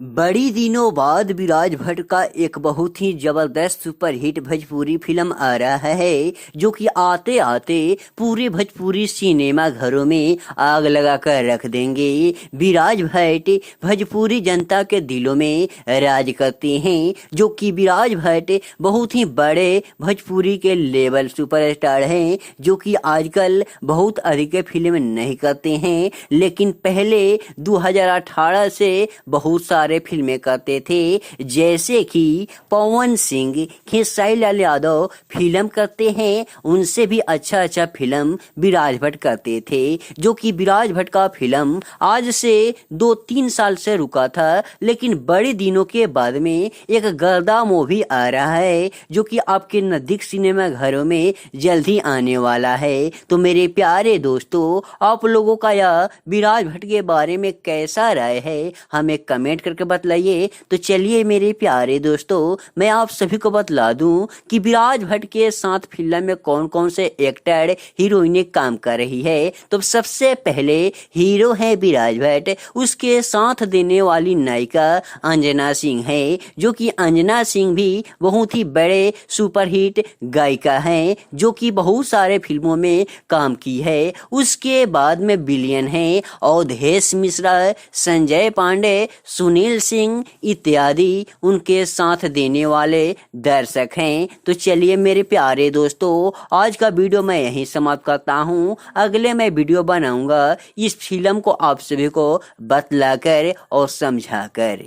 बड़ी दिनों बाद विराज भट्ट का एक बहुत ही जबरदस्त सुपरहिट भोजपुरी फिल्म आ रहा है, जो कि आते आते पूरे भोजपुरी सिनेमा घरों में आग लगा कर रख देंगे। विराज भट्ट भोजपुरी जनता के दिलों में राज करते हैं, जो कि विराज भट्ट बहुत ही बड़े भोजपुरी के लेवल सुपरस्टार हैं, जो कि आजकल बहुत अधिक फिल्म नहीं करते हैं, लेकिन पहले 2018 से बहुत सारे फिल्में करते थे। जैसे कि पवन सिंह, खेसारी लाल यादव फिल्म करते हैं, उनसे भी अच्छा फिल्म विराज भट्ट करते थे। जो कि विराज भट्ट का फिल्म आज से 2-3 साल से रुका था, लेकिन बड़े दिनों के बाद में एक गर्दा मूवी आ रहा है, जो कि आपके नजदीक सिनेमा घरों में जल्द ही आने वाला है। तो मेरे प्यारे दोस्तों, आप लोगों का यह विराज भट्ट के बारे में कैसा राय है, हमें कमेंट करके बतलाइए। तो चलिए मेरे प्यारे दोस्तों, मैं आप सभी को बतला दूं कि विराज भट्ट के साथ फिल्म में कौन कौन से एक्टर हीरोइनें काम कर रही है। तो सबसे पहले हीरो है विराज भट्ट, उसके साथ देने वाली नायिका अंजना सिंह है, जो कि अंजना सिंह भी बहुत ही बड़े सुपरहिट गायिका हैं, जो कि बहुत सारे फिल्मों में काम की है। उसके बाद में विलियन है अवधेश मिश्रा, संजय पांडे, सुनील सिंह इत्यादि उनके साथ देने वाले दर्शक हैं। तो चलिए मेरे प्यारे दोस्तों, आज का वीडियो मैं यहीं समाप्त करता हूं। अगले मैं वीडियो बनाऊंगा इस फिल्म को आप सभी को बतलाकर और समझाकर।